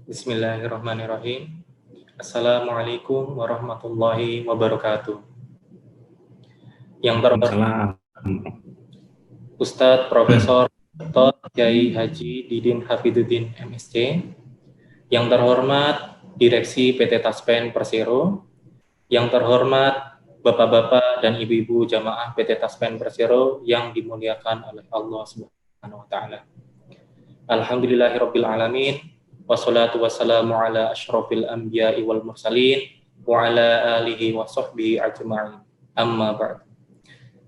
Bismillahirrahmanirrahim. Assalamualaikum warahmatullahi wabarakatuh. Yang terhormat Salam. Ustadz Profesor Dr. Kiai Haji Didin Hafiduddin MSc. Yang terhormat Direksi PT Taspen Persero. Yang terhormat Bapak-bapak dan Ibu-ibu jamaah PT Taspen Persero yang dimuliakan oleh Allah Subhanahu wa taala. Alhamdulillahirabbil alamin. Wassalatu wassalamu ala asyrofil anbiya'i wal mursalin wa ala alihi wa sahbihi ajma'in. Amma ba'd.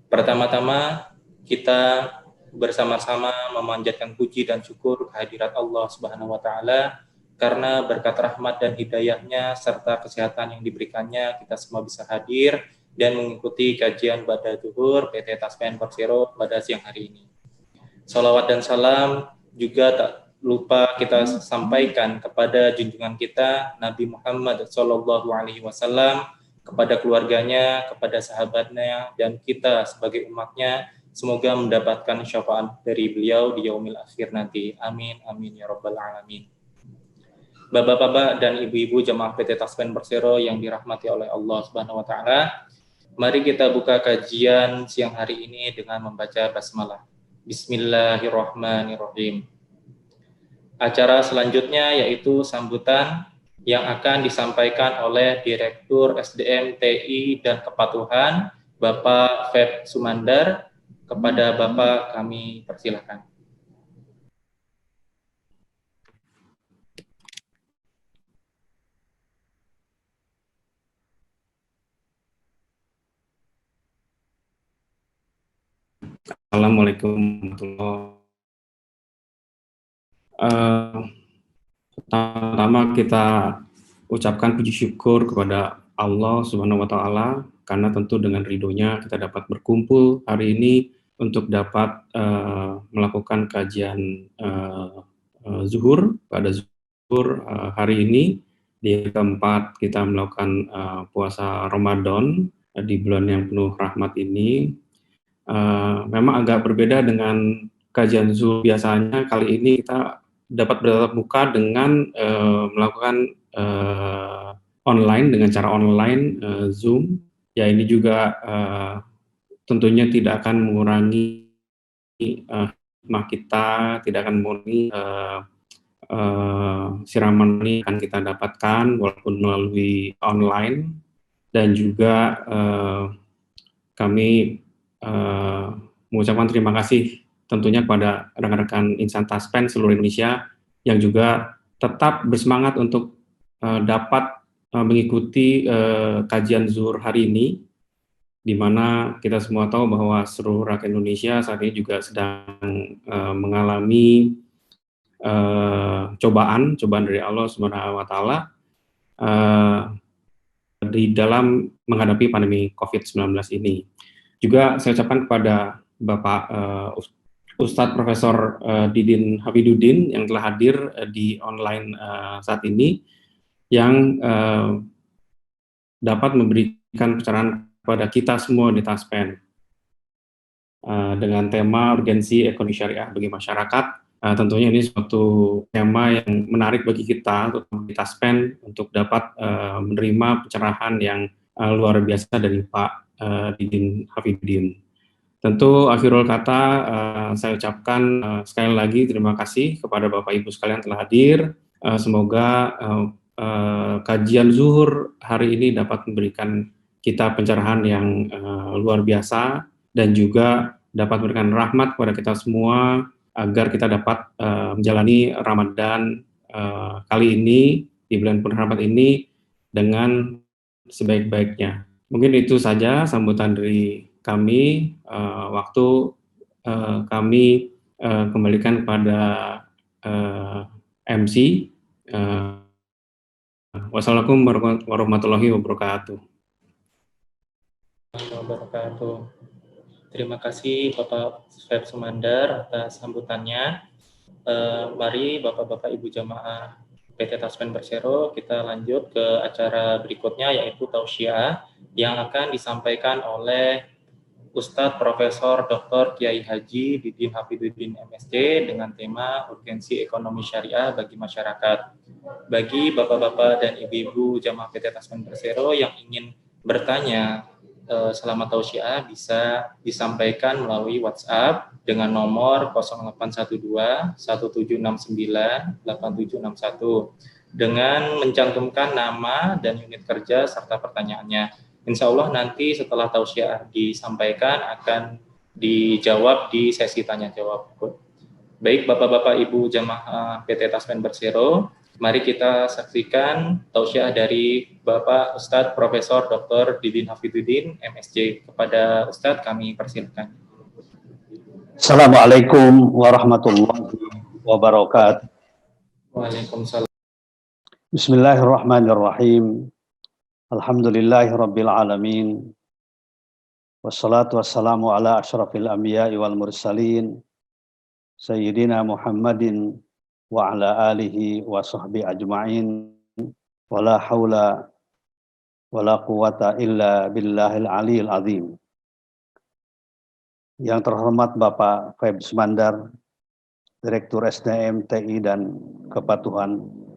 Pertama-tama kita bersama-sama memanjatkan puji dan syukur kehadirat Allah Subhanahu wa taala karena berkat rahmat dan hidayahnya serta kesehatan yang diberikannya kita semua bisa hadir dan mengikuti kajian pada Zuhur PT Taspen Persero pada siang hari ini. Salawat dan salam juga tak lupa kita sampaikan kepada junjungan kita Nabi Muhammad SAW, kepada keluarganya, kepada sahabatnya, dan kita sebagai umatnya. Semoga mendapatkan syafaat dari beliau di yaumil akhir nanti. Amin, amin ya rabbal alamin. Bapak-bapak dan ibu-ibu jemaah PT Taspen Persero yang dirahmati oleh Allah Subhanahu wa taala, mari kita buka kajian siang hari ini dengan membaca basmalah. Bismillahirrahmanirrahim. Acara selanjutnya yaitu sambutan yang akan disampaikan oleh Direktur SDM TI dan Kepatuhan, Bapak Feb Sumandar. Kepada Bapak kami persilakan. Assalamualaikum warahmatullahi wabarakatuh. Pertama kita ucapkan puji syukur kepada Allah Subhanahu wa taala karena tentu dengan ridhonya kita dapat berkumpul hari ini untuk dapat melakukan kajian zuhur pada zuhur hari ini di keempat kita melakukan puasa Ramadan di bulan yang penuh rahmat ini. Memang agak berbeda dengan kajian zuhur biasanya. Kali ini kita dapat bertatap muka dengan melakukan online dengan cara online Zoom. Ya ini juga tentunya tidak akan mengurangi hikmah kita, tidak akan mengurangi siraman ini akan kita dapatkan walaupun melalui online, dan juga kami mengucapkan terima kasih tentunya kepada rekan-rekan insan Taspen seluruh Indonesia yang juga tetap bersemangat untuk dapat mengikuti kajian zuhur hari ini, di mana kita semua tahu bahwa seluruh rakyat Indonesia saat ini juga sedang mengalami cobaan dari Allah Subhanahu wa taala di dalam menghadapi pandemi COVID-19 ini. Juga saya ucapkan kepada Bapak Ustadz Profesor Didin Hafiduddin yang telah hadir di online saat ini, yang dapat memberikan pencerahan kepada kita semua di Taspen dengan tema urgensi ekonomi syariah bagi masyarakat. Tentunya ini suatu tema yang menarik bagi kita terutama di Taspen untuk dapat menerima pencerahan yang luar biasa dari Pak Didin Hafiduddin. Tentu akhirul kata saya ucapkan sekali lagi terima kasih kepada Bapak Ibu sekalian telah hadir. Semoga kajian zuhur hari ini dapat memberikan kita pencerahan yang luar biasa dan juga dapat memberikan rahmat kepada kita semua agar kita dapat menjalani Ramadan kali ini di bulan penuh rahmat ini dengan sebaik-baiknya. Mungkin itu saja sambutan dari kami. Waktu kami kembalikan kepada MC. Wassalamualaikum warahmatullahi wabarakatuh. Terima kasih Bapak Feb Sumandar atas sambutannya. Mari Bapak-bapak Ibu jamaah PT Taspen Persero, kita lanjut ke acara berikutnya yaitu tausiah yang akan disampaikan oleh Ustadz Profesor Dr. Kiai Haji Didin Hafidzuddin MSc dengan tema urgensi ekonomi syariah bagi masyarakat. Bagi bapak-bapak dan ibu-ibu jamaah PT Taspen Persero yang ingin bertanya selama tausiah bisa disampaikan melalui WhatsApp dengan nomor 0812 1769 8761 dengan mencantumkan nama dan unit kerja serta pertanyaannya. Insya Allah nanti setelah tausiah disampaikan akan dijawab di sesi tanya jawab. Baik Bapak-Bapak Ibu jamaah PT Taspen Persero, mari kita saksikan tausiah dari Bapak Ustadz Profesor Dr. Didin Hafidzuddin MSc. Kepada Ustadz kami persilakan. Assalamualaikum warahmatullahi wabarakatuh. Waalaikumsalam. Bismillahirrahmanirrahim. Alhamdulillahirabbil alamin. Wassalatu wassalamu ala asyrafil anbiya'i wal mursalin sayyidina Muhammadin wa ala alihi wa sahbihi ajma'in. Wala haula wala quwata illa billahil aliyil azim. Yang terhormat Bapak Febs Mandar, Direktur SDM TI dan Kepatuhan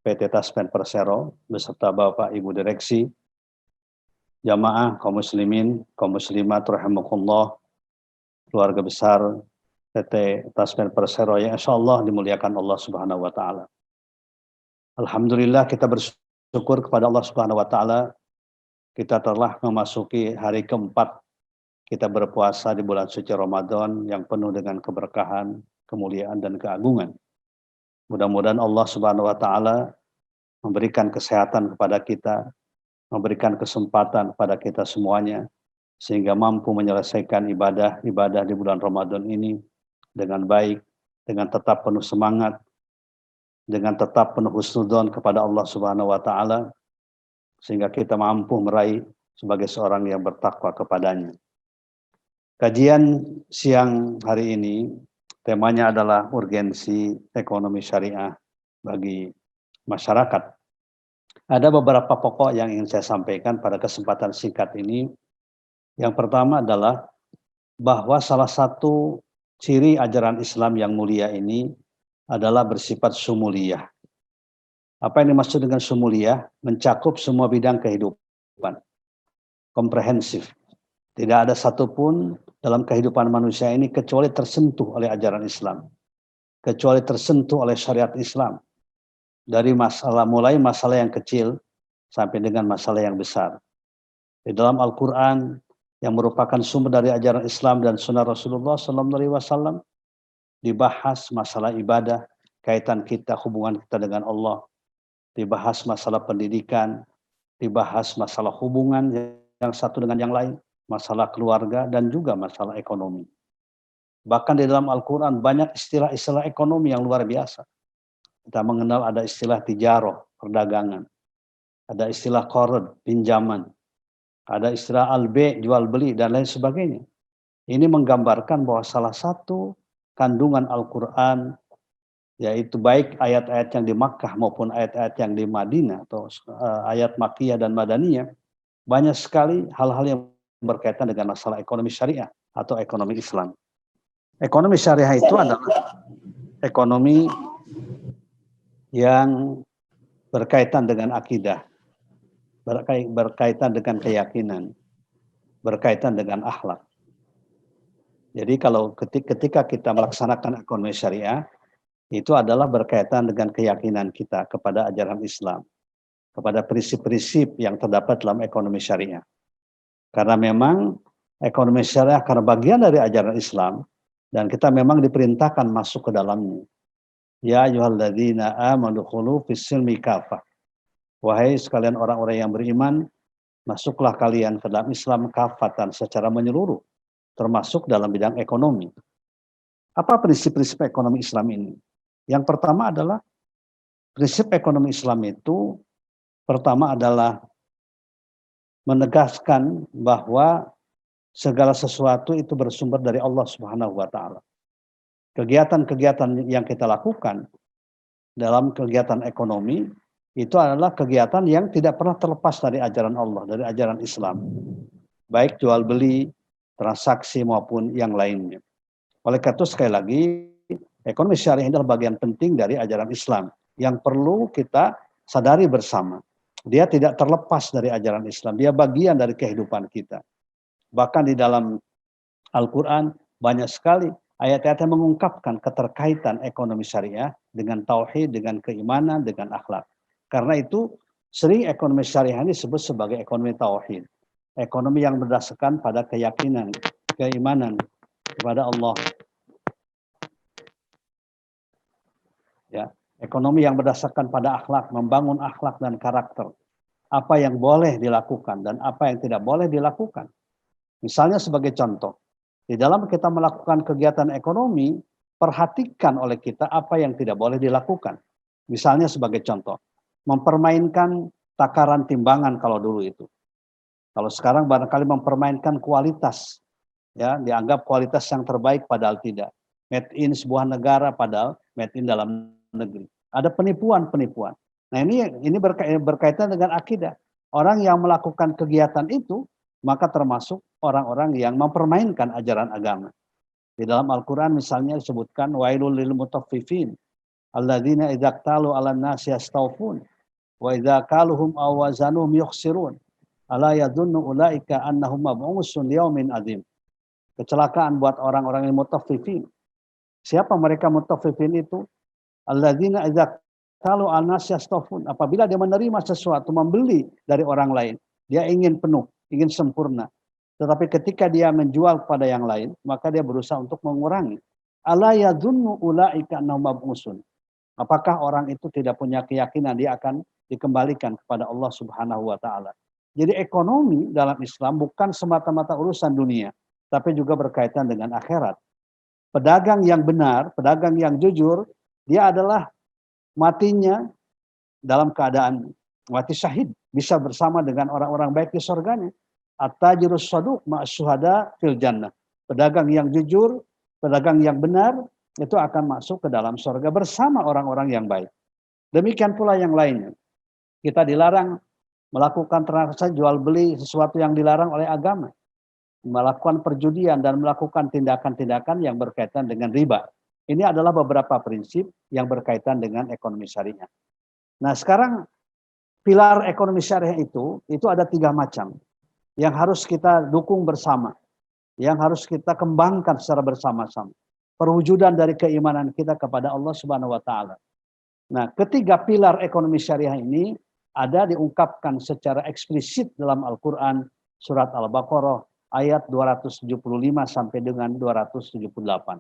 PT Taspen Persero beserta Bapak Ibu Direksi, jamaah kaum muslimin, kaum muslimat rahimakumullah, keluarga besar PT Taspen Persero yang insyaallah dimuliakan Allah Subhanahu wa taala. Alhamdulillah kita bersyukur kepada Allah Subhanahu wa taala, kita telah memasuki hari keempat kita berpuasa di bulan suci Ramadan yang penuh dengan keberkahan, kemuliaan dan keagungan. Mudah-mudahan Allah Subhanahu wa taala memberikan kesehatan kepada kita, memberikan kesempatan kepada kita semuanya sehingga mampu menyelesaikan ibadah-ibadah di bulan Ramadan ini dengan baik, dengan tetap penuh semangat, dengan tetap penuh husnudzon kepada Allah Subhanahu wa taala sehingga kita mampu meraih sebagai seorang yang bertakwa kepadanya. Kajian siang hari ini temanya adalah urgensi ekonomi syariah bagi masyarakat. Ada beberapa pokok yang ingin saya sampaikan pada kesempatan singkat ini. Yang pertama adalah bahwa salah satu ciri ajaran Islam yang mulia ini adalah bersifat sumuliyah. Apa yang dimaksud dengan sumuliyah? Mencakup semua bidang kehidupan. Komprehensif. Tidak ada satupun dalam kehidupan manusia ini kecuali tersentuh oleh ajaran Islam. Kecuali tersentuh oleh syariat Islam. Dari mulai masalah yang kecil sampai dengan masalah yang besar. Di dalam Al-Quran yang merupakan sumber dari ajaran Islam dan sunnah Rasulullah SAW dibahas masalah ibadah, kaitan kita, hubungan kita dengan Allah. Dibahas masalah pendidikan, dibahas masalah hubungan yang satu dengan yang lain, masalah keluarga dan juga masalah ekonomi. Bahkan di dalam Al-Quran banyak istilah-istilah ekonomi yang luar biasa. Kita mengenal ada istilah tijaroh, perdagangan. Ada istilah qard, pinjaman. Ada istilah al-bay', jual beli, dan lain sebagainya. Ini menggambarkan bahwa salah satu kandungan Al-Quran, yaitu baik ayat-ayat yang di Makkah maupun ayat-ayat yang di Madinah, atau ayat Makkiyah dan Madaniyah, banyak sekali hal-hal yang berkaitan dengan masalah ekonomi syariah atau ekonomi Islam. Ekonomi syariah itu adalah ekonomi yang berkaitan dengan akidah, berkaitan dengan keyakinan, berkaitan dengan akhlak. Jadi kalau ketika kita melaksanakan ekonomi syariah, itu adalah berkaitan dengan keyakinan kita kepada ajaran Islam, kepada prinsip-prinsip yang terdapat dalam ekonomi syariah. Karena memang ekonomi syariah karena bagian dari ajaran Islam, dan kita memang diperintahkan masuk ke dalamnya. Ya ayyuhalladzina amanu khulu fis-silmi kafah. Wahai sekalian orang-orang yang beriman, masuklah kalian ke dalam Islam kafatan secara menyeluruh, termasuk dalam bidang ekonomi. Apa prinsip-prinsip ekonomi Islam ini? Yang pertama adalah prinsip ekonomi Islam itu pertama adalah menegaskan bahwa segala sesuatu itu bersumber dari Allah Subhanahu wa taala. Kegiatan-kegiatan yang kita lakukan dalam kegiatan ekonomi itu adalah kegiatan yang tidak pernah terlepas dari ajaran Allah, dari ajaran Islam. Baik jual beli, transaksi maupun yang lainnya. Oleh karena itu sekali lagi, ekonomi syariah adalah bagian penting dari ajaran Islam yang perlu kita sadari bersama. Dia tidak terlepas dari ajaran Islam, dia bagian dari kehidupan kita. Bahkan di dalam Al-Quran banyak sekali ayat-ayat yang mengungkapkan keterkaitan ekonomi syariah dengan tauhid, dengan keimanan, dengan akhlak. Karena itu sering ekonomi syariah ini disebut sebagai ekonomi tauhid. Ekonomi yang berdasarkan pada keyakinan, keimanan kepada Allah. Ya, ekonomi yang berdasarkan pada akhlak, membangun akhlak dan karakter. Apa yang boleh dilakukan dan apa yang tidak boleh dilakukan. Misalnya sebagai contoh, di dalam kita melakukan kegiatan ekonomi, perhatikan oleh kita apa yang tidak boleh dilakukan. Misalnya sebagai contoh, mempermainkan takaran timbangan kalau dulu itu. Kalau sekarang barangkali mempermainkan kualitas, ya dianggap kualitas yang terbaik padahal tidak. Made in sebuah negara padahal made in dalam negeri. Ada penipuan-penipuan. Nah ini berkaitan dengan akidah. Orang yang melakukan kegiatan itu maka termasuk orang-orang yang mempermainkan ajaran agama. Di dalam Al-Quran misalnya disebutkan wailul lil mutaffifin alladzina idza qtalu 'alan nasi yastawfun wa idza qaluhum aw wazanuhum yukhsirun ala yadhunnu ulaika annahum mab'usun liyaumin adzim. Kecelakaan buat orang-orang yang mutaffifin. Siapa mereka mutaffifin itu? Alladzina idza qalu 'alan nasi yastawfun. Apabila dia menerima sesuatu, membeli dari orang lain, dia ingin penuh, ingin sempurna. Tetapi ketika dia menjual kepada yang lain, maka dia berusaha untuk mengurangi. Ala yadhunnu ulaika annahum mab'usun. Apakah orang itu tidak punya keyakinan dia akan dikembalikan kepada Allah Subhanahu wa taala. Jadi ekonomi dalam Islam bukan semata-mata urusan dunia, tapi juga berkaitan dengan akhirat. Pedagang yang benar, pedagang yang jujur, dia adalah matinya dalam keadaan mati syahid, bisa bersama dengan orang-orang baik di surganya. At-tajirus shaduq ma'as syuhada fil jannah. Pedagang yang jujur, pedagang yang benar itu akan masuk ke dalam surga bersama orang-orang yang baik. Demikian pula yang lainnya. Kita dilarang melakukan transaksi jual beli sesuatu yang dilarang oleh agama. Melakukan perjudian dan melakukan tindakan-tindakan yang berkaitan dengan riba. Ini adalah beberapa prinsip yang berkaitan dengan ekonomi syariah. Nah, sekarang pilar ekonomi syariah itu ada 3 macam. Yang harus kita dukung bersama, yang harus kita kembangkan secara bersama-sama. Perwujudan dari keimanan kita kepada Allah Subhanahu wa taala. Nah, ketiga pilar ekonomi syariah ini ada diungkapkan secara eksplisit dalam Al-Qur'an surat Al-Baqarah ayat 275 sampai dengan 278.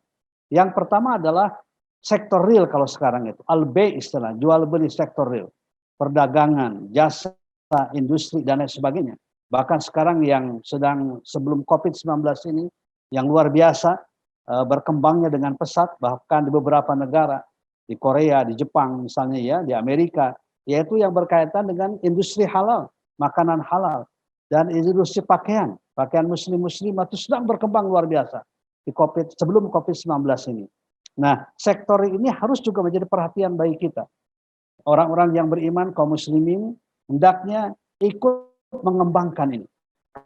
Yang pertama adalah sektor real kalau sekarang itu, al-bay istilah, jual beli sektor real. Perdagangan, jasa, industri dan lain sebagainya. Bahkan sekarang yang sedang sebelum COVID-19 ini yang luar biasa berkembangnya dengan pesat, bahkan di beberapa negara, di Korea, di Jepang misalnya ya, di Amerika, yaitu yang berkaitan dengan industri halal, makanan halal, dan industri pakaian muslim-muslim itu sedang berkembang luar biasa di sebelum COVID-19 ini. Nah, sektor ini harus juga menjadi perhatian bagi kita. Orang-orang yang beriman, kaum muslimin, hendaknya ikut mengembangkan ini.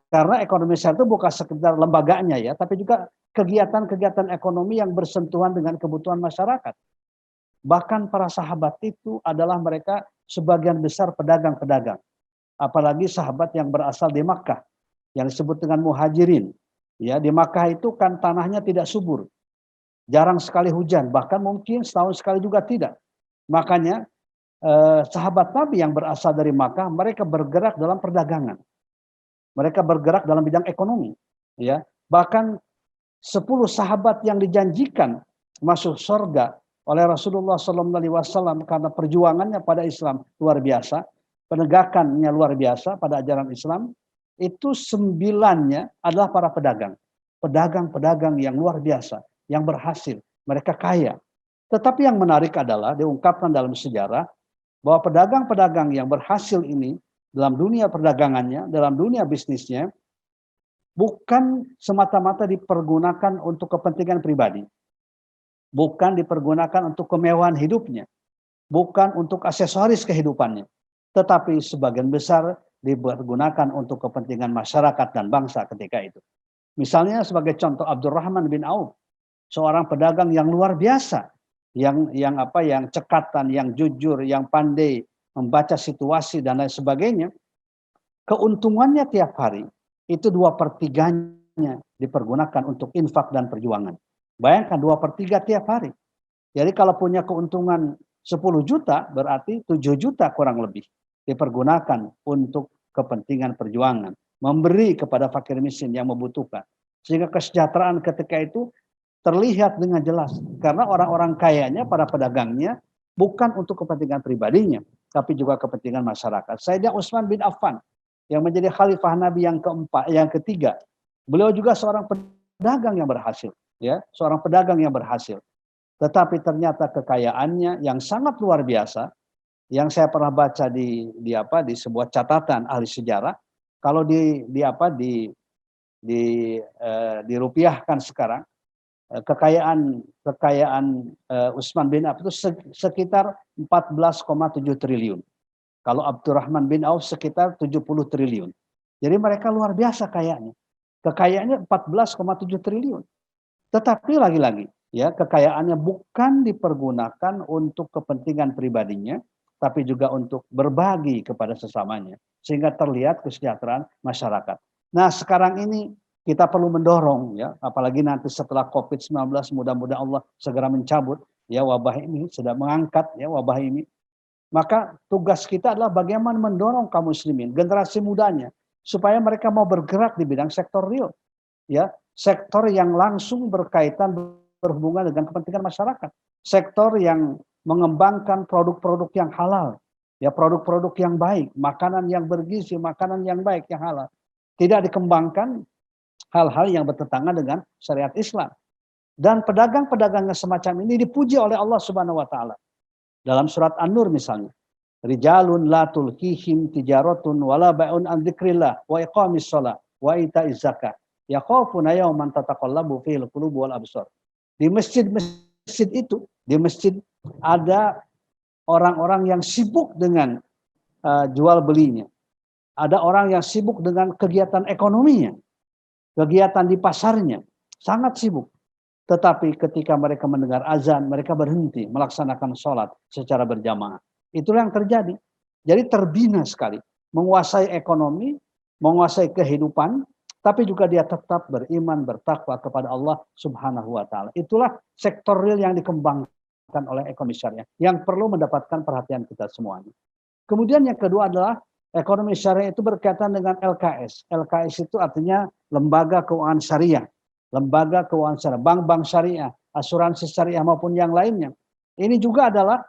Karena ekonomi syariah itu bukan sekedar lembaganya ya, tapi juga kegiatan-kegiatan ekonomi yang bersentuhan dengan kebutuhan masyarakat. Bahkan para sahabat itu adalah mereka sebagian besar pedagang-pedagang. Apalagi sahabat yang berasal di Makkah, yang disebut dengan muhajirin. Ya, di Makkah itu kan tanahnya tidak subur. Jarang sekali hujan, bahkan mungkin setahun sekali juga tidak. Makanya sahabat Nabi yang berasal dari Makkah, mereka bergerak dalam perdagangan. Mereka bergerak dalam bidang ekonomi. Ya, bahkan 10 sahabat yang dijanjikan masuk surga oleh Rasulullah SAW karena perjuangannya pada Islam luar biasa, penegakannya luar biasa pada ajaran Islam, itu 9-nya adalah para pedagang. Pedagang-pedagang yang luar biasa, yang berhasil, mereka kaya. Tetapi yang menarik adalah diungkapkan dalam sejarah, bahwa pedagang-pedagang yang berhasil ini dalam dunia perdagangannya, dalam dunia bisnisnya, bukan semata-mata dipergunakan untuk kepentingan pribadi. Bukan dipergunakan untuk kemewahan hidupnya. Bukan untuk aksesoris kehidupannya. Tetapi sebagian besar dipergunakan untuk kepentingan masyarakat dan bangsa ketika itu. Misalnya sebagai contoh Abdurrahman bin Auf, seorang pedagang yang luar biasa, yang cekatan, yang jujur, yang pandai membaca situasi dan lain sebagainya. Keuntungannya tiap hari itu 2/3-nya dipergunakan untuk infak dan perjuangan. Bayangkan 2/3 tiap hari. Jadi kalau punya keuntungan 10 juta, berarti 7 juta kurang lebih dipergunakan untuk kepentingan perjuangan. Memberi kepada fakir miskin yang membutuhkan. Sehingga kesejahteraan ketika itu terlihat dengan jelas. Karena orang-orang kayanya, para pedagangnya, bukan untuk kepentingan pribadinya, tapi juga kepentingan masyarakat. Sayyidina Utsman bin Affan, yang menjadi khalifah Nabi yang ketiga. Beliau juga seorang pedagang yang berhasil. Ya, seorang pedagang yang berhasil. Tetapi ternyata kekayaannya yang sangat luar biasa, yang saya pernah baca di sebuah catatan ahli sejarah, kalau dirupiahkan sekarang, kekayaan Utsman bin Affan itu sekitar 14,7 triliun. Kalau Abdurrahman bin Auf sekitar 70 triliun. Jadi mereka luar biasa kayanya. Kekayaannya 14,7 triliun. Tetapi lagi-lagi, ya, kekayaannya bukan dipergunakan untuk kepentingan pribadinya, tapi juga untuk berbagi kepada sesamanya, sehingga terlihat kesejahteraan masyarakat. Nah, sekarang ini kita perlu mendorong, ya, apalagi nanti setelah COVID-19, mudah-mudahan Allah segera mencabut ya wabah ini, sudah mengangkat ya wabah ini. Maka tugas kita adalah bagaimana mendorong kaum muslimin, generasi mudanya, supaya mereka mau bergerak di bidang sektor real, ya, sektor yang langsung berkaitan berhubungan dengan kepentingan masyarakat, sektor yang mengembangkan produk-produk yang halal, ya, produk-produk yang baik, makanan yang bergizi, makanan yang baik, yang halal. Tidak dikembangkan hal-hal yang bertentangan dengan syariat Islam. Dan pedagang-pedagang semacam ini dipuji oleh Allah Subhanahu wa taala. Dalam surat An-Nur misalnya, rijalun la tulhihim tijaratun wala bai'un an dzikrillah wa iqamis shalah wa ita'iz zakah yakhafuna yawman tataqallabu fihi al-qulubu wal absar. Di masjid-masjid itu, di masjid ada orang-orang yang sibuk dengan jual belinya. Ada orang yang sibuk dengan kegiatan ekonominya, kegiatan di pasarnya, sangat sibuk. Tetapi ketika mereka mendengar azan, mereka berhenti melaksanakan sholat secara berjamaah. Itulah yang terjadi. Jadi terbina sekali. Menguasai ekonomi, menguasai kehidupan, tapi juga dia tetap beriman, bertakwa kepada Allah Subhanahu wa taala. Itulah sektor real yang dikembangkan oleh ekonomi syariah, yang perlu mendapatkan perhatian kita semuanya. Kemudian yang kedua adalah ekonomi syariah itu berkaitan dengan LKS. LKS itu artinya lembaga keuangan syariah. Lembaga keuangan syariah, bank-bank syariah, asuransi syariah maupun yang lainnya. Ini juga adalah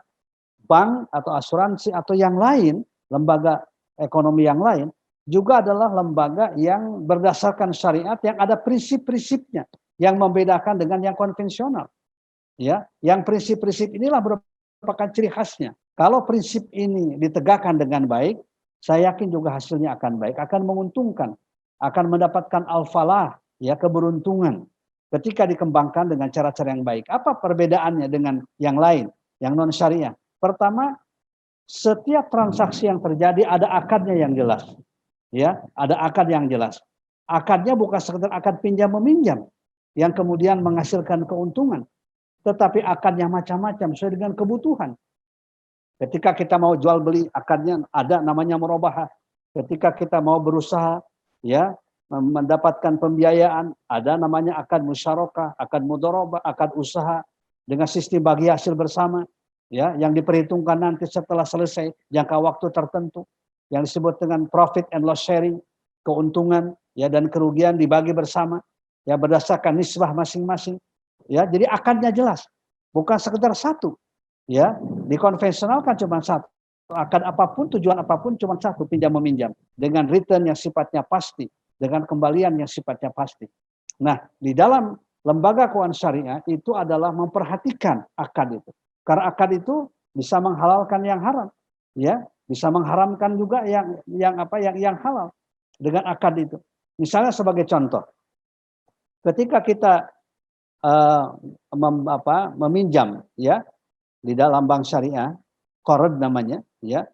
bank atau asuransi atau yang lain, lembaga ekonomi yang lain, juga adalah lembaga yang berdasarkan syariat yang ada prinsip-prinsipnya yang membedakan dengan yang konvensional. Ya, yang prinsip-prinsip inilah merupakan ciri khasnya. Kalau prinsip ini ditegakkan dengan baik, saya yakin juga hasilnya akan baik, akan menguntungkan, akan mendapatkan al-falah, ya, keberuntungan ketika dikembangkan dengan cara-cara yang baik. Apa perbedaannya dengan yang lain, yang non syariah? Pertama, setiap transaksi yang terjadi ada akadnya yang jelas, ya, ada akad yang jelas. Akadnya bukan sekedar akad pinjam meminjam yang kemudian menghasilkan keuntungan, tetapi akadnya macam-macam sesuai dengan kebutuhan. Ketika kita mau jual beli, akadnya ada namanya murabahah. Ketika kita mau berusaha, ya, mendapatkan pembiayaan, ada namanya akad musyarakah, akad mudharabah, akad usaha dengan sistem bagi hasil bersama, ya, yang diperhitungkan nanti setelah selesai jangka waktu tertentu, yang disebut dengan profit and loss sharing, keuntungan, ya, dan kerugian dibagi bersama, ya, berdasarkan nisbah masing-masing, ya. Jadi akadnya jelas, bukan sekedar satu, ya. Di konvensional kan cuma satu, akad apapun, tujuan apapun cuma satu, pinjam meminjam dengan return yang sifatnya pasti, dengan kembalian yang sifatnya pasti. Nah, di dalam lembaga keuangan syariah itu adalah memperhatikan akad itu. Karena akad itu bisa menghalalkan yang haram, ya, bisa mengharamkan juga yang halal dengan akad itu. Misalnya sebagai contoh, ketika kita meminjam, ya, di dalam bank syariah, qard namanya, ya.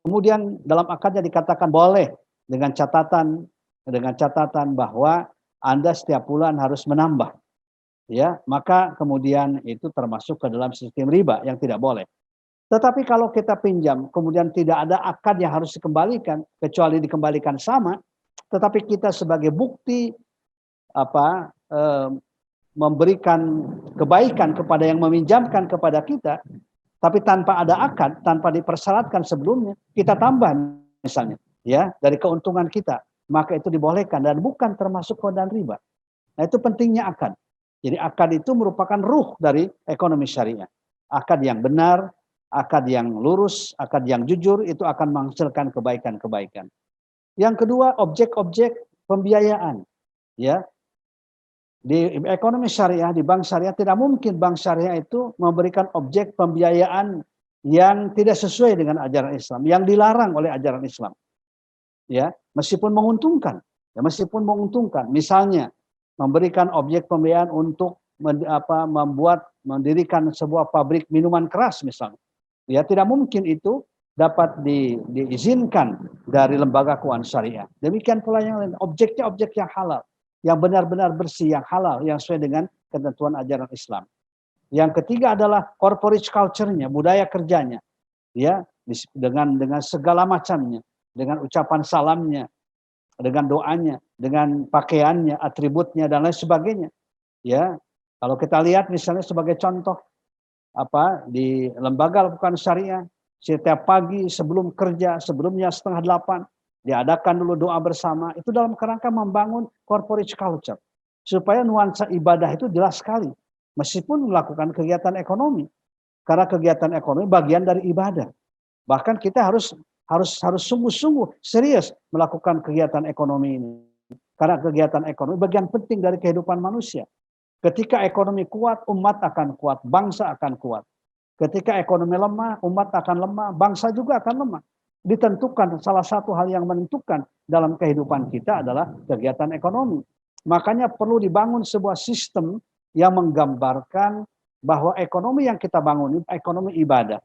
Kemudian dalam akadnya dikatakan boleh dengan catatan bahwa Anda setiap bulan harus menambah. Ya, maka kemudian itu termasuk ke dalam sistem riba yang tidak boleh. Tetapi kalau kita pinjam, kemudian tidak ada akad yang harus dikembalikan, kecuali dikembalikan sama, tetapi kita sebagai bukti memberikan kebaikan kepada yang meminjamkan kepada kita, tapi tanpa ada akad, tanpa dipersyaratkan sebelumnya, kita tambah misalnya, ya dari keuntungan kita, maka itu dibolehkan dan bukan termasuk kodaan riba. Nah itu pentingnya akad. Jadi akad itu merupakan ruh dari ekonomi syariah. Akad yang benar, akad yang lurus, akad yang jujur itu akan menghasilkan kebaikan-kebaikan. Yang kedua, objek-objek pembiayaan. Ya, di ekonomi syariah, di bank syariah tidak mungkin bank syariah itu memberikan objek pembiayaan yang tidak sesuai dengan ajaran Islam, yang dilarang oleh ajaran Islam. Ya, meskipun menguntungkan, misalnya memberikan objek pembiayaan untuk mendirikan sebuah pabrik minuman keras misalnya. Ya, tidak mungkin itu dapat diizinkan dari lembaga keuangan syariah. Demikian pula yang lain, objeknya objek yang halal, yang benar-benar bersih, yang halal, yang sesuai dengan ketentuan ajaran Islam. Yang ketiga adalah corporate culture-nya, budaya kerjanya, ya, dengan segala macamnya, dengan ucapan salamnya, dengan doanya, dengan pakaiannya, atributnya dan lain sebagainya. Ya, kalau kita lihat misalnya sebagai contoh di lembaga keuangan syariah, setiap pagi sebelum kerja, sebelumnya 7:30 diadakan dulu doa bersama, itu dalam kerangka membangun corporate culture supaya nuansa ibadah itu jelas sekali meskipun melakukan kegiatan ekonomi, karena kegiatan ekonomi bagian dari ibadah. Bahkan kita harus sungguh-sungguh serius melakukan kegiatan ekonomi ini, karena kegiatan ekonomi bagian penting dari kehidupan manusia. Ketika ekonomi kuat, umat akan kuat, bangsa akan kuat. Ketika ekonomi lemah, umat akan lemah, bangsa juga akan lemah. Ditentukan, salah satu hal yang menentukan dalam kehidupan kita adalah kegiatan ekonomi. Makanya perlu dibangun sebuah sistem yang menggambarkan bahwa ekonomi yang kita bangun ini ekonomi ibadah.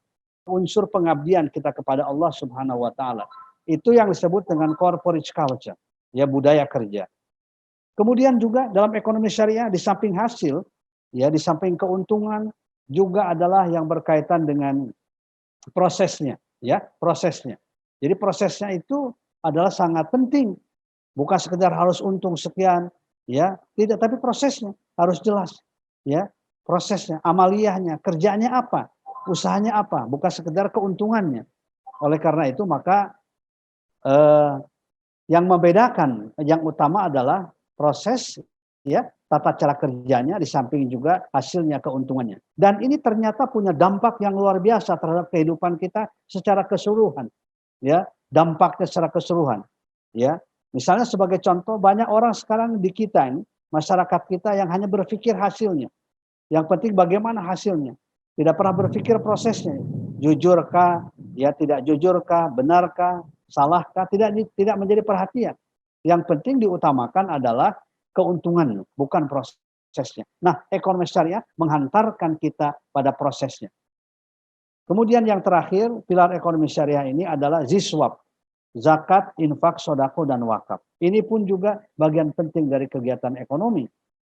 Unsur pengabdian kita kepada Allah Subhanahu wa taala. Itu yang disebut dengan corporate culture, ya budaya kerja. Kemudian juga dalam ekonomi syariah di samping hasil, ya di samping keuntungan juga adalah yang berkaitan dengan prosesnya, ya, prosesnya. Jadi prosesnya itu adalah sangat penting. Bukan sekedar harus untung sekian, ya, tidak, tapi prosesnya harus jelas, ya. Prosesnya, amaliyahnya, kerjanya apa? Usahanya apa, bukan sekedar keuntungannya. Oleh karena itu maka yang membedakan, yang utama adalah proses, ya, tata cara kerjanya di samping juga hasilnya, keuntungannya. Dan ini ternyata punya dampak yang luar biasa terhadap kehidupan kita secara keseluruhan, ya, dampaknya secara keseluruhan, ya. Misalnya sebagai contoh, banyak orang sekarang di kita ini, masyarakat kita yang hanya berpikir hasilnya. Yang penting bagaimana hasilnya. Tidak pernah berpikir prosesnya. Jujurkah, ya tidak jujurkah, benarkah, salahkah, tidak menjadi perhatian. Yang penting diutamakan adalah keuntungan, bukan prosesnya. Nah, ekonomi syariah menghantarkan kita pada prosesnya. Kemudian yang terakhir, pilar ekonomi syariah ini adalah ziswab, zakat, infak, sodako, dan wakaf. Ini pun juga bagian penting dari kegiatan ekonomi.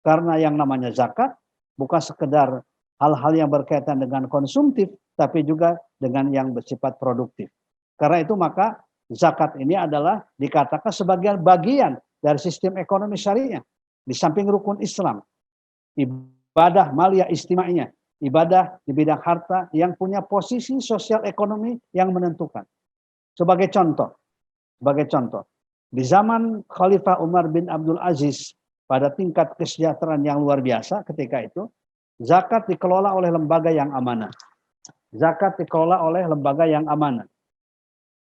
Karena yang namanya zakat bukan sekedar hal-hal yang berkaitan dengan konsumtif, tapi juga dengan yang bersifat produktif. Karena itu maka zakat ini adalah dikatakan sebagai bagian dari sistem ekonomi syariah. Di samping rukun Islam, ibadah maliyah istimainya, ibadah di bidang harta yang punya posisi sosial ekonomi yang menentukan. Sebagai contoh, di zaman Khalifah Umar bin Abdul Aziz, pada tingkat kesejahteraan yang luar biasa ketika itu, zakat dikelola oleh lembaga yang amanah.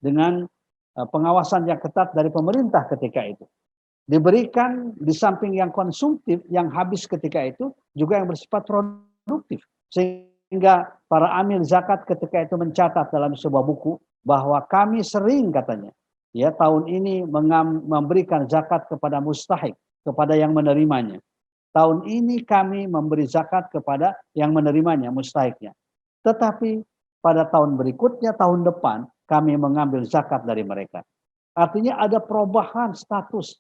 Dengan pengawasan yang ketat dari pemerintah ketika itu. Diberikan di samping yang konsumtif, yang habis ketika itu, juga yang bersifat produktif. Sehingga para amil zakat ketika itu mencatat dalam sebuah buku, bahwa kami sering katanya, ya tahun ini memberikan zakat kepada mustahik, kepada yang menerimanya. Tahun ini kami memberi zakat kepada yang menerimanya, mustahiknya. Tetapi pada tahun berikutnya, tahun depan, kami mengambil zakat dari mereka. Artinya ada perubahan status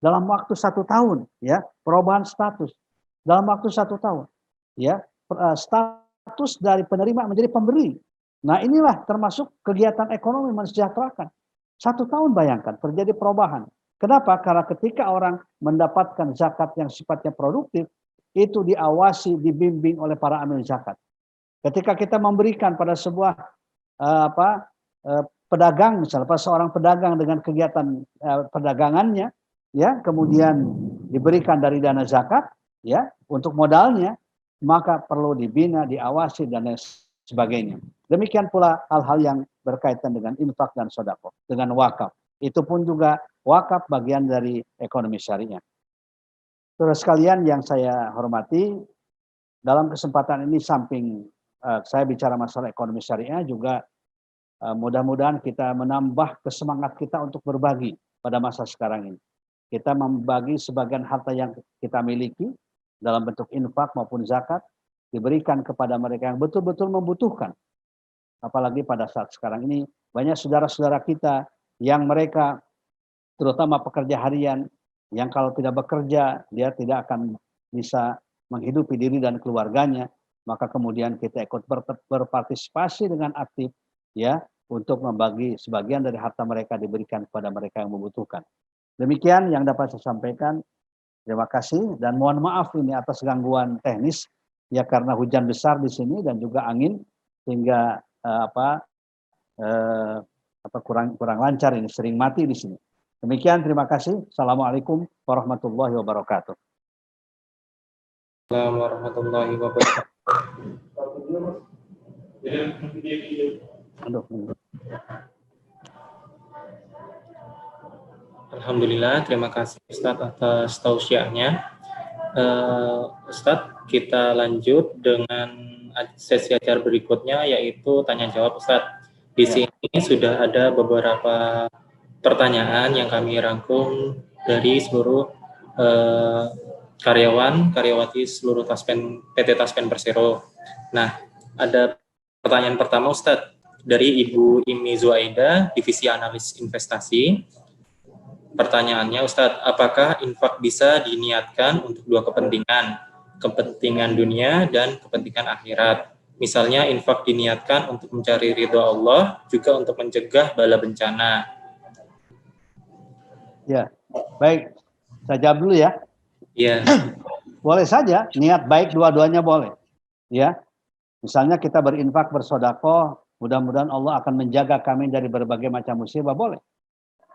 dalam waktu 1 tahun, ya, perubahan status dalam waktu 1 tahun, ya, status dari penerima menjadi pemberi. Nah, inilah termasuk kegiatan ekonomi mensejahterakan. 1 tahun bayangkan terjadi perubahan. Kenapa? Karena ketika orang mendapatkan zakat yang sifatnya produktif, itu diawasi, dibimbing oleh para amil zakat. Ketika kita memberikan pada sebuah pedagang, misalnya seorang pedagang dengan kegiatan perdagangannya, ya, kemudian diberikan dari dana zakat, ya, untuk modalnya, maka perlu dibina, diawasi dan lain sebagainya. Demikian pula hal-hal yang berkaitan dengan infak dan sedekah, dengan wakaf. Itu pun juga wakaf bagian dari ekonomi syariah. Terus sekalian yang saya hormati, dalam kesempatan ini samping saya bicara masalah ekonomi syariah, juga mudah-mudahan kita menambah kesemangat kita untuk berbagi pada masa sekarang ini. Kita membagi sebagian harta yang kita miliki dalam bentuk infak maupun zakat, diberikan kepada mereka yang betul-betul membutuhkan. Apalagi pada saat sekarang ini banyak saudara-saudara kita yang mereka terutama pekerja harian yang kalau tidak bekerja dia tidak akan bisa menghidupi diri dan keluarganya, maka kemudian kita ikut berpartisipasi dengan aktif, ya, untuk membagi sebagian dari harta mereka diberikan kepada mereka yang membutuhkan. Demikian yang dapat saya sampaikan. Terima kasih dan mohon maaf ini atas gangguan teknis, ya, karena hujan besar di sini dan juga angin sehingga kurang lancar ini, sering mati di sini. Demikian, terima kasih. Assalamualaikum warahmatullahi wabarakatuh. Assalamualaikum warahmatullahi wabarakatuh. Alhamdulillah, terima kasih Ustadz atas tausiahnya. Ustadz, kita lanjut dengan sesi acara berikutnya, yaitu tanya jawab Ustadz. Di sini sudah ada beberapa pertanyaan yang kami rangkum dari seluruh karyawati seluruh PT Taspen Persero. Nah, ada pertanyaan pertama Ustadz dari Ibu Imi Zuaida, Divisi Analis Investasi. Pertanyaannya Ustadz, apakah infak bisa diniatkan untuk dua kepentingan dunia dan kepentingan akhirat? Misalnya infak diniatkan untuk mencari ridho Allah, juga untuk mencegah bala bencana. Ya, baik. Saya jawab dulu ya. Ya. Boleh saja, niat baik dua-duanya boleh. Ya, misalnya kita berinfak, bersedekah, mudah-mudahan Allah akan menjaga kami dari berbagai macam musibah, boleh.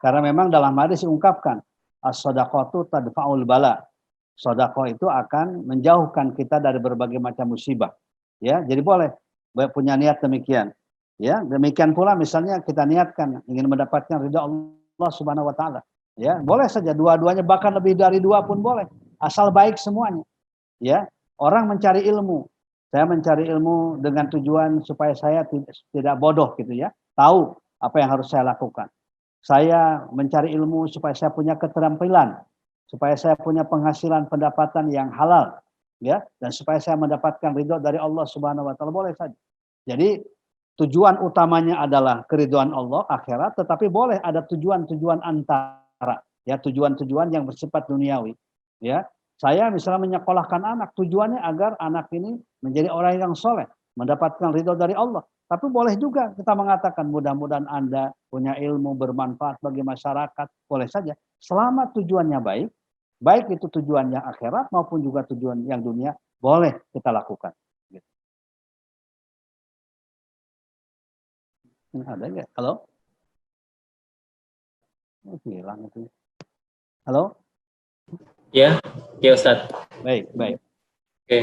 Karena memang dalam hadis diungkapkan, as-shadaqatu tadfa'ul bala. Sedekah itu akan menjauhkan kita dari berbagai macam musibah. Ya, jadi boleh punya niat demikian. Ya, demikian pula misalnya kita niatkan ingin mendapatkan ridha Allah Subhanahu wa taala. Ya, boleh saja dua-duanya, bahkan lebih dari dua pun boleh. Asal baik semuanya. Ya, orang mencari ilmu. Saya mencari ilmu dengan tujuan supaya saya tidak bodoh gitu ya. Tahu apa yang harus saya lakukan. Saya mencari ilmu supaya saya punya keterampilan, supaya saya punya penghasilan pendapatan yang halal, ya, dan supaya saya mendapatkan ridho dari Allah Subhanahu wa taala, boleh saja. Jadi tujuan utamanya adalah keridhaan Allah akhirat, tetapi boleh ada tujuan-tujuan antara, ya, tujuan-tujuan yang bersifat duniawi, ya. Saya misalnya menyekolahkan anak, tujuannya agar anak ini menjadi orang yang soleh, mendapatkan ridho dari Allah. Tapi boleh juga kita mengatakan mudah-mudahan Anda punya ilmu bermanfaat bagi masyarakat, boleh saja. Selama tujuannya baik, baik itu tujuan yang akhirat maupun juga tujuan yang dunia, boleh kita lakukan. Ada nggak? Halo? Hilang itu. Halo? Ya Ustadz. Baik. Oke,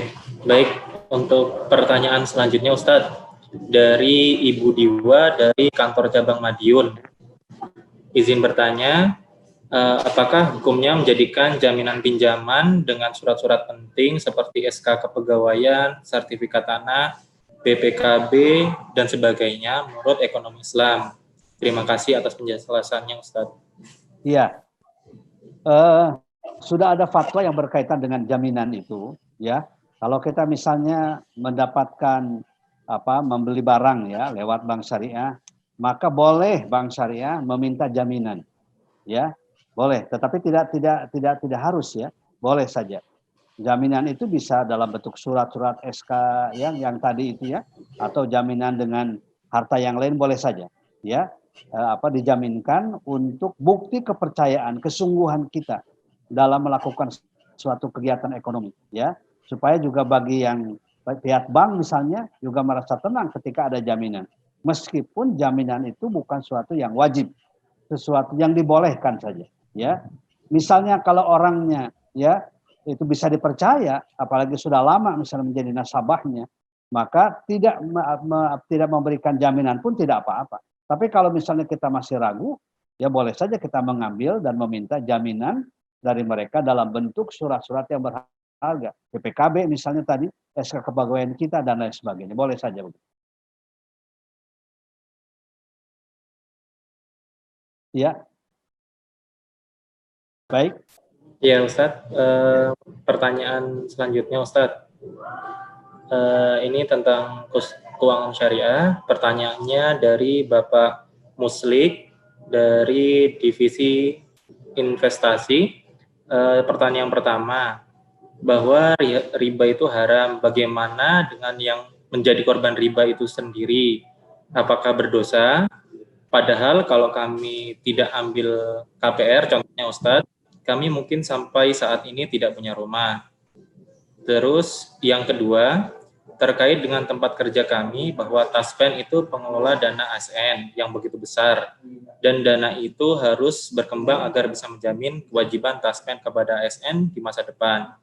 baik. Untuk pertanyaan selanjutnya Ustadz. Dari Ibu Diwa dari kantor cabang Madiun. Izin bertanya, apakah hukumnya menjadikan jaminan pinjaman dengan surat-surat penting seperti SK kepegawaian, sertifikat tanah, BPKB, dan sebagainya menurut ekonomi Islam? Terima kasih atas penjelasannya Ustadz. Iya, sudah ada fatwa yang berkaitan dengan jaminan itu, ya. Kalau kita misalnya mendapatkan membeli barang ya lewat bank syariah, maka boleh bank syariah meminta jaminan, ya, boleh, tetapi tidak harus ya, boleh saja. Jaminan itu bisa dalam bentuk surat-surat SK yang tadi itu ya, atau jaminan dengan harta yang lain boleh saja ya, dijaminkan untuk bukti kepercayaan, kesungguhan kita dalam melakukan suatu kegiatan ekonomi ya, supaya juga bagi yang pihak bank misalnya juga merasa tenang ketika ada jaminan, meskipun jaminan itu bukan suatu yang wajib, sesuatu yang dibolehkan saja ya. Misalnya kalau orangnya ya itu bisa dipercaya, apalagi sudah lama misalnya menjadi nasabahnya, maka tidak memberikan jaminan pun tidak apa-apa. Tapi kalau misalnya kita masih ragu, ya boleh saja kita mengambil dan meminta jaminan dari mereka dalam bentuk surat-surat yang berharga, PPKB misalnya tadi, SK kepegawaian kita dan lain sebagainya, boleh saja. Ya, baik. Ya Ustadz, pertanyaan selanjutnya Ustadz, ini tentang keuangan syariah. Pertanyaannya dari Bapak Muslik dari Divisi Investasi. Pertanyaan pertama, bahwa riba itu haram, bagaimana dengan yang menjadi korban riba itu sendiri? Apakah berdosa? Padahal kalau kami tidak ambil KPR, contohnya Ustadz, kami mungkin sampai saat ini tidak punya rumah. Terus yang kedua, terkait dengan tempat kerja kami, bahwa Taspen itu pengelola dana ASN yang begitu besar, dan dana itu harus berkembang agar bisa menjamin kewajiban Taspen kepada ASN di masa depan.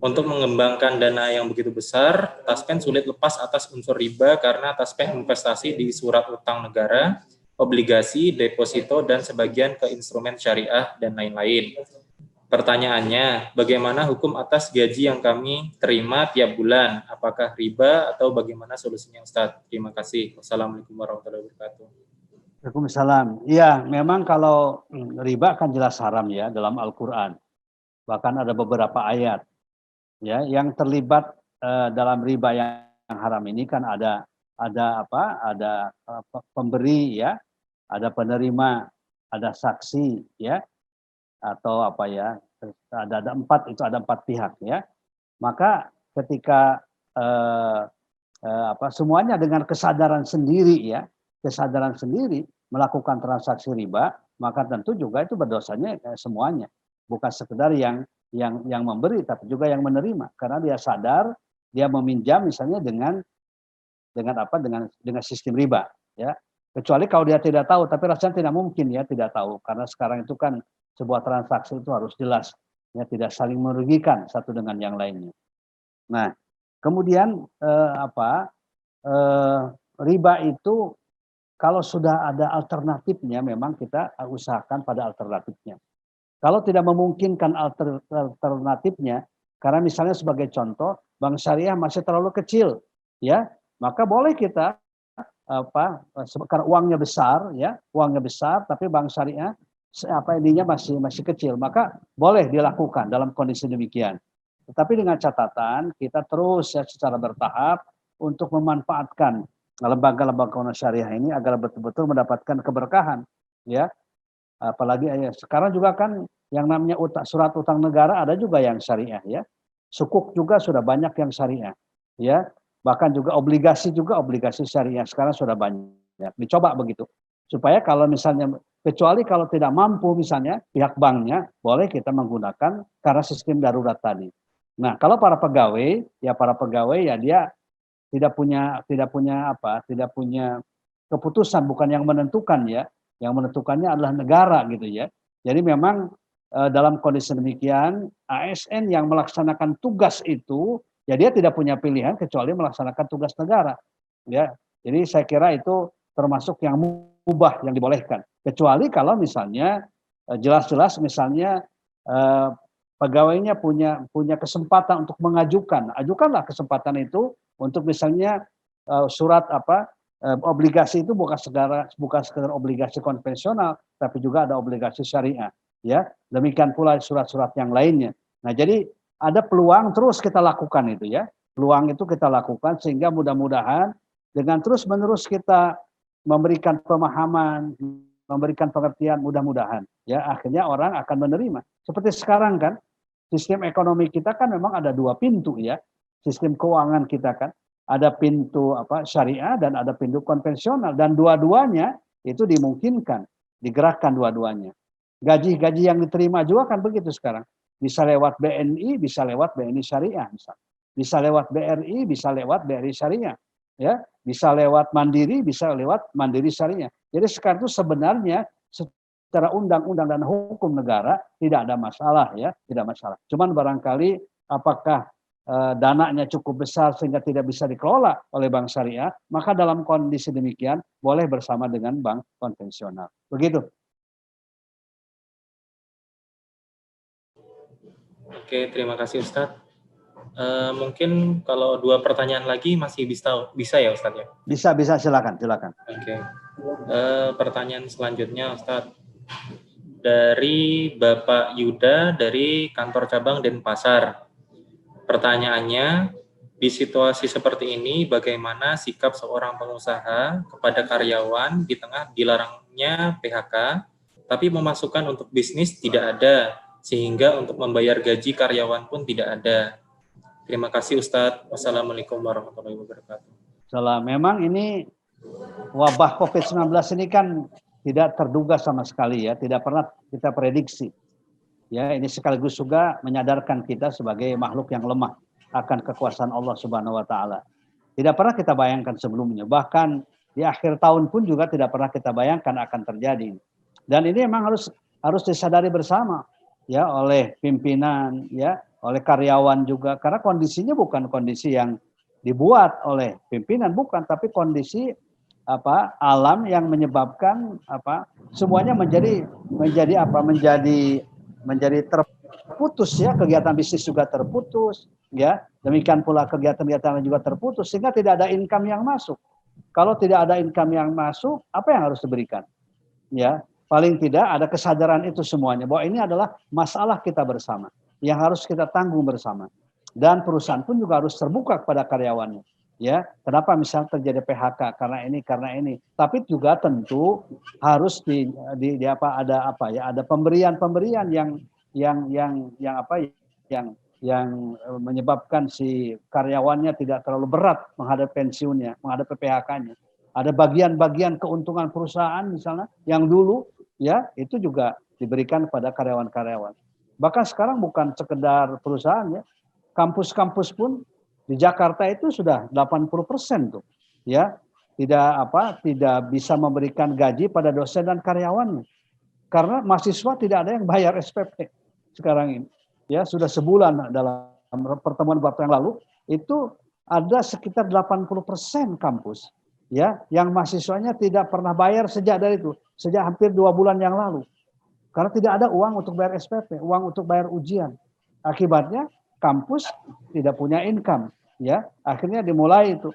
Untuk mengembangkan dana yang begitu besar, Taspen sulit lepas atas unsur riba karena Taspen investasi di surat utang negara, obligasi, deposito, dan sebagian ke instrumen syariah, dan lain-lain. Pertanyaannya, bagaimana hukum atas gaji yang kami terima tiap bulan? Apakah riba atau bagaimana solusinya Ustaz? Terima kasih. Wassalamualaikum warahmatullahi wabarakatuh. Waalaikumsalam. Iya, memang kalau riba kan jelas haram ya dalam Al-Quran. Bahkan ada beberapa ayat ya yang terlibat dalam riba yang haram ini kan ada pemberi ya, ada penerima, ada saksi ya, atau ada empat pihak ya. Maka ketika semuanya dengan kesadaran sendiri melakukan transaksi riba, maka tentu juga itu berdosanya semuanya, bukan sekedar yang memberi tapi juga yang menerima, karena dia sadar dia meminjam misalnya dengan sistem riba ya. Kecuali kalau dia tidak tahu, tapi rasanya tidak mungkin ya tidak tahu, karena sekarang itu kan sebuah transaksi itu harus jelas ya, tidak saling merugikan satu dengan yang lainnya. Nah, kemudian riba itu kalau sudah ada alternatifnya, memang kita usahakan pada alternatifnya. Kalau tidak memungkinkan alternatifnya, karena misalnya sebagai contoh, bank syariah masih terlalu kecil, ya, maka boleh kita karena uangnya besar, tapi bank syariah ininya masih kecil, maka boleh dilakukan dalam kondisi demikian. Tetapi dengan catatan kita terus ya secara bertahap untuk memanfaatkan lembaga-lembaga syariah ini agar betul-betul mendapatkan keberkahan, ya. Apalagi sekarang juga kan yang namanya surat utang negara ada juga yang syariah ya. Sukuk juga sudah banyak yang syariah, ya. Bahkan juga obligasi syariah sekarang sudah banyak. Dicoba begitu. Supaya kalau misalnya, kecuali kalau tidak mampu misalnya pihak banknya, boleh kita menggunakan karena sistem darurat tadi. Nah, kalau para pegawai ya dia tidak punya keputusan, bukan yang menentukan ya. Yang menentukannya adalah negara gitu ya. Jadi memang dalam kondisi demikian, ASN yang melaksanakan tugas itu, ya dia tidak punya pilihan kecuali melaksanakan tugas negara. Ya, jadi saya kira itu termasuk yang mubah yang dibolehkan. Kecuali kalau misalnya jelas-jelas misalnya pegawainya punya kesempatan untuk ajukanlah kesempatan itu untuk misalnya surat obligasi itu bukan sekedar obligasi konvensional, tapi juga ada obligasi syariah. Ya, demikian pula surat-surat yang lainnya. Nah, jadi ada peluang terus kita lakukan itu ya. Peluang itu kita lakukan sehingga mudah-mudahan dengan terus-menerus kita memberikan pemahaman, memberikan pengertian mudah-mudahan. Ya, akhirnya orang akan menerima. Seperti sekarang kan, sistem ekonomi kita kan memang ada dua pintu ya. Sistem keuangan kita kan ada pintu syariah dan ada pintu konvensional, dan dua-duanya itu dimungkinkan digerakkan dua-duanya. Gaji-gaji yang diterima juga kan begitu sekarang. Bisa lewat BNI, bisa lewat BNI Syariah misalnya. Bisa lewat BRI, bisa lewat BRI Syariah. Ya, bisa lewat Mandiri, bisa lewat Mandiri Syariah. Jadi sekarang itu sebenarnya secara undang-undang dan hukum negara tidak ada masalah ya, tidak masalah. Cuman barangkali apakah dananya cukup besar sehingga tidak bisa dikelola oleh bank syariah, maka dalam kondisi demikian boleh bersama dengan bank konvensional. Begitu. Oke, terima kasih Ustadz. Mungkin kalau 2 pertanyaan lagi masih bisa ya Ustadz ya? Bisa, silakan. Oke. Pertanyaan selanjutnya Ustadz. Dari Bapak Yuda dari kantor cabang Denpasar. Pertanyaannya, di situasi seperti ini bagaimana sikap seorang pengusaha kepada karyawan di tengah dilarangnya PHK, tapi pemasukan untuk bisnis tidak ada, sehingga untuk membayar gaji karyawan pun tidak ada. Terima kasih Ustadz. Wassalamualaikum warahmatullahi wabarakatuh. Salam. Memang ini wabah COVID-19 ini kan tidak terduga sama sekali ya, tidak pernah kita prediksi. Ya, ini sekaligus juga menyadarkan kita sebagai makhluk yang lemah akan kekuasaan Allah Subhanahu wa taala. Tidak pernah kita bayangkan sebelumnya. Bahkan di akhir tahun pun juga tidak pernah kita bayangkan akan terjadi. Dan ini memang harus disadari bersama ya oleh pimpinan ya, oleh karyawan juga, karena kondisinya bukan kondisi yang dibuat oleh pimpinan, bukan, tapi kondisi alam yang menyebabkan semuanya menjadi terputus ya, kegiatan bisnis juga terputus ya, demikian pula kegiatan-kegiatan juga terputus sehingga tidak ada income yang masuk. Kalau tidak ada income yang masuk, apa yang harus diberikan? Ya, paling tidak ada kesadaran itu semuanya bahwa ini adalah masalah kita bersama yang harus kita tanggung bersama. Dan perusahaan pun juga harus terbuka kepada karyawannya. Ya, kenapa misalnya terjadi PHK karena ini. Tapi juga tentu harus ada pemberian yang menyebabkan si karyawannya tidak terlalu berat menghadapi pensiunnya, menghadapi PHK-nya. Ada bagian-bagian keuntungan perusahaan misalnya yang dulu ya itu juga diberikan kepada karyawan-karyawan. Bahkan sekarang bukan sekedar perusahaan ya, kampus-kampus pun di Jakarta itu sudah 80% tuh ya tidak bisa memberikan gaji pada dosen dan karyawannya karena mahasiswa tidak ada yang bayar SPP sekarang ini ya. Sudah sebulan dalam pertemuan Bapak yang lalu itu ada sekitar 80% kampus ya yang mahasiswanya tidak pernah bayar sejak hampir 2 bulan yang lalu. Karena tidak ada uang untuk bayar SPP, uang untuk bayar ujian. Akibatnya kampus tidak punya income, ya. Akhirnya dimulai itu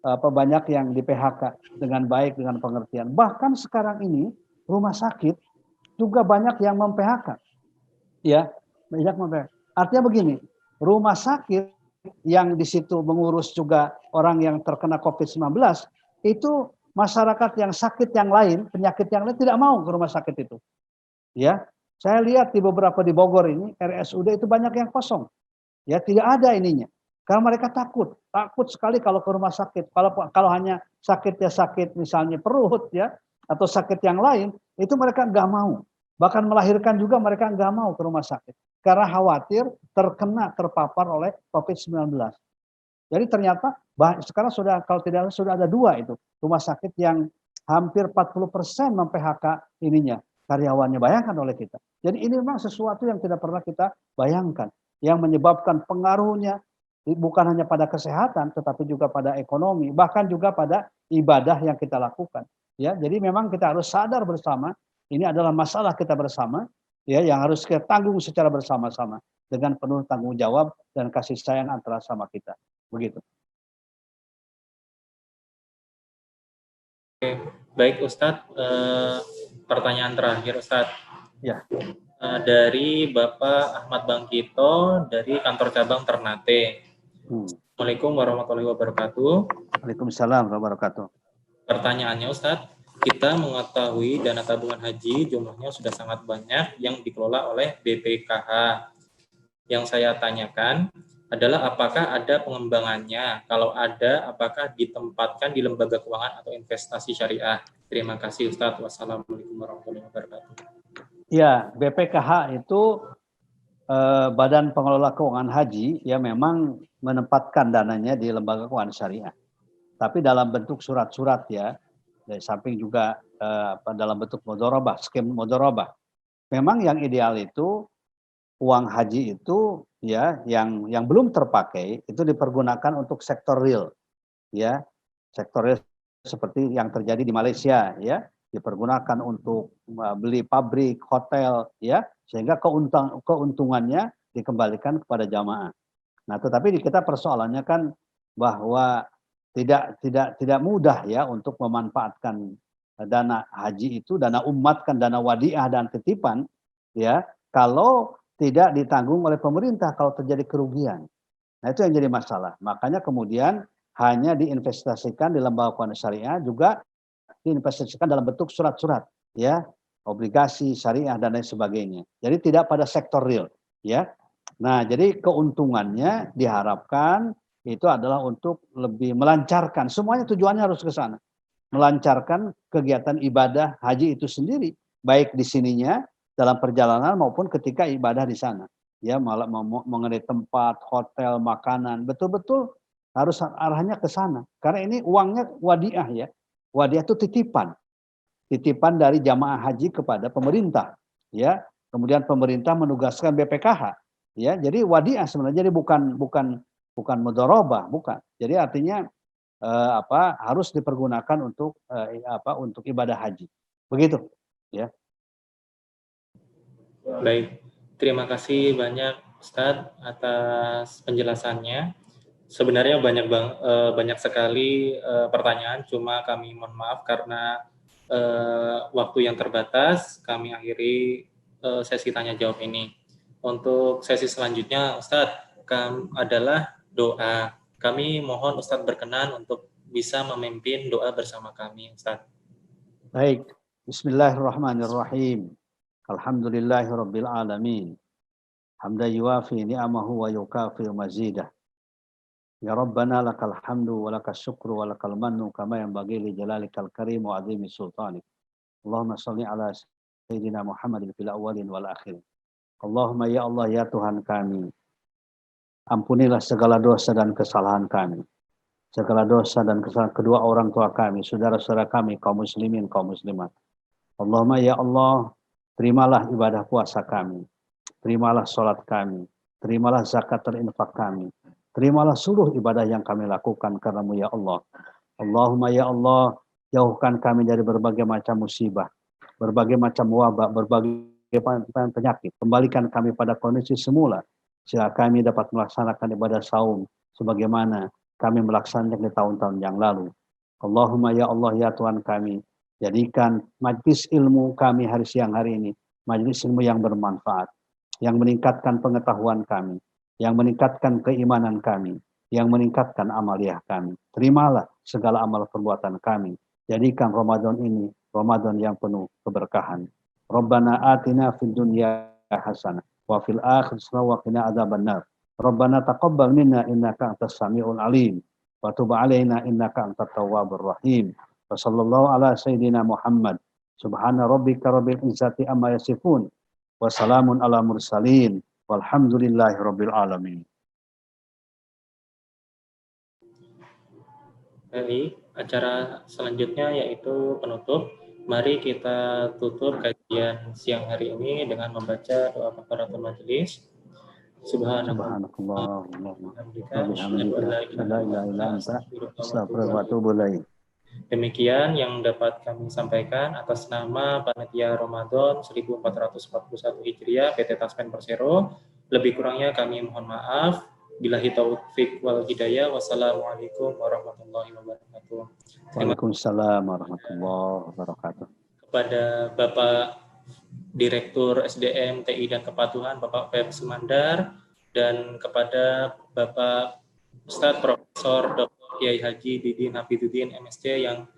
banyak yang di PHK dengan baik, dengan pengertian. Bahkan sekarang ini rumah sakit juga banyak yang mem-PHK, ya, banyak mem-PHK. Artinya begini, rumah sakit yang di situ mengurus juga orang yang terkena COVID-19 itu masyarakat yang sakit yang lain, penyakit yang lain tidak mau ke rumah sakit itu. Ya, saya lihat di beberapa di Bogor ini RSUD itu banyak yang kosong. Ya, tidak ada ininya. Karena mereka takut sekali kalau ke rumah sakit. Kalau hanya sakitnya sakit misalnya perut ya atau sakit yang lain, itu mereka nggak mau. Bahkan melahirkan juga mereka nggak mau ke rumah sakit karena khawatir terpapar oleh COVID-19. Jadi ternyata sekarang sudah ada 2 itu rumah sakit yang hampir 40% mem-PHK ininya. Karyawannya, bayangkan oleh kita. Jadi ini memang sesuatu yang tidak pernah kita bayangkan, yang menyebabkan pengaruhnya bukan hanya pada kesehatan, tetapi juga pada ekonomi, bahkan juga pada ibadah yang kita lakukan. Ya, jadi memang kita harus sadar bersama, ini adalah masalah kita bersama, ya, yang harus kita tanggung secara bersama-sama dengan penuh tanggung jawab dan kasih sayang antara sama kita. Begitu. Oke, baik Ustadz. Pertanyaan terakhir Ustadz. Ya. Dari Bapak Ahmad Bangkito dari kantor cabang Ternate. Assalamualaikum warahmatullahi wabarakatuh. Waalaikumsalam warahmatullahi wabarakatuh. Pertanyaannya Ustadz, kita mengetahui dana tabungan haji jumlahnya sudah sangat banyak yang dikelola oleh BPKH. Yang saya tanyakan adalah apakah ada pengembangannya? Kalau ada, apakah ditempatkan di lembaga keuangan atau investasi syariah? Terima kasih Ustadz. Wassalamualaikum warahmatullahi wabarakatuh. Ya, BPKH itu Badan Pengelola Keuangan Haji ya memang menempatkan dananya di lembaga keuangan syariah. Tapi dalam bentuk surat-surat ya, dari samping juga dalam bentuk mudharabah, skim mudharabah. Memang yang ideal itu uang haji itu ya yang belum terpakai itu dipergunakan untuk sektor real ya. Sektor real seperti yang terjadi di Malaysia ya, dipergunakan untuk beli pabrik, hotel ya, sehingga keuntungannya dikembalikan kepada jamaah. Nah, tetapi kita persoalannya kan bahwa tidak mudah ya untuk memanfaatkan dana haji itu, dana umat kan, dana wadiah dan titipan ya, kalau tidak ditanggung oleh pemerintah kalau terjadi kerugian. Nah, itu yang jadi masalah. Makanya kemudian hanya diinvestasikan di lembaga keuangan syariah, juga diinvestasikan dalam bentuk surat-surat ya, obligasi syariah dan lain sebagainya. Jadi tidak pada sektor real ya. Nah, jadi keuntungannya diharapkan itu adalah untuk lebih melancarkan, semuanya tujuannya harus ke sana. Melancarkan kegiatan ibadah haji itu sendiri, baik di sininya dalam perjalanan maupun ketika ibadah di sana. Ya, malah mengenai tempat, hotel, makanan, betul-betul harus arahnya ke sana. Karena ini uangnya wadiah ya. Wadiah itu titipan. Titipan dari jamaah haji kepada pemerintah. Ya, kemudian pemerintah menugaskan BPKH. Ya, jadi wadiah sebenarnya, jadi bukan mudharabah, bukan. Jadi artinya harus dipergunakan untuk untuk ibadah haji. Begitu, ya. Baik, terima kasih banyak Ustadz atas penjelasannya. Sebenarnya banyak sekali pertanyaan, cuma kami mohon maaf karena waktu yang terbatas, kami akhiri sesi tanya jawab ini. Untuk sesi selanjutnya, Ustadz, adalah doa. Kami mohon Ustadz berkenan untuk bisa memimpin doa bersama kami, Ustadz. Baik, Bismillahirrahmanirrahim. Alhamdulillahirabbil alamin. Hamdan yuwafi ni'amahu wa yukafi mazidah. Ya Rabbana lakal hamdu wa lakas syukru wa lakal mannu kama yanbaghi li jalalikal karim wa azimi sultanik. Allahumma shalli ala sayyidina Muhammadin fil awwalin wal akhirin. Allahumma ya Allah ya Tuhan kami, ampunilah segala dosa dan kesalahan kami. Segala dosa dan kesalahan kedua orang tua kami, saudara-saudara kami, kaum muslimin, kaum muslimat. Allahumma ya Allah, terimalah ibadah puasa kami, terimalah sholat kami, terimalah zakat dan infak kami, terimalah seluruh ibadah yang kami lakukan karenamu ya Allah. Allahumma ya Allah, jauhkan kami dari berbagai macam musibah, berbagai macam wabah, berbagai penyakit. Kembalikan kami pada kondisi semula, sehingga kami dapat melaksanakan ibadah saum sebagaimana kami melaksanakan di tahun-tahun yang lalu. Allahumma ya Allah ya Tuhan kami, jadikan majlis ilmu kami hari siang hari ini majlis ilmu yang bermanfaat, yang meningkatkan pengetahuan kami, yang meningkatkan keimanan kami, yang meningkatkan amaliyah kami. Terimalah segala amal perbuatan kami. Jadikan Ramadan ini Ramadan yang penuh keberkahan. Rabbana atina fid dunya hasanah wa fil akhirati hasanah wa qina adzabannar. Rabbana taqabbal minna innaka antas samiul alim wa tub alaina innaka antat tawwabur rahim. Wa sallallahu ala sayyidina Muhammad. Subhana rabbika rabbil izzati amma yasifun. Wa salamun ala mursalin. Walhamdulillahi rabbil alamin. Baik, acara selanjutnya yaitu penutup. Mari kita tutup kajian siang hari ini dengan membaca doa kafaratul majelis. Subhanallah. Demikian yang dapat kami sampaikan atas nama Panitia Ramadan 1441 Hijriah PT Taspen Persero. Lebih kurangnya kami mohon maaf. Billahi taufik wal hidayah. Wassalamualaikum warahmatullahi wabarakatuh. Waalaikumsalam warahmatullahi wabarakatuh. Kepada Bapak Direktur SDM TI dan Kepatuhan Bapak Febs Mandar, dan kepada Bapak Ustadz Profesor Dr. Kiai Haji Didin Hafiduddin MSc yang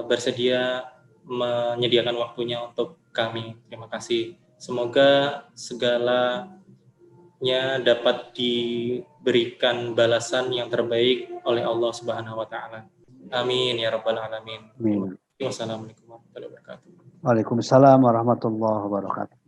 bersedia menyediakan waktunya untuk kami. Terima kasih. Semoga segalanya dapat diberikan balasan yang terbaik oleh Allah Subhanahu wa taala. Amin ya rabbal alamin. Amin. Wassalamualaikum warahmatullahi wabarakatuh. Waalaikumsalam warahmatullahi wabarakatuh.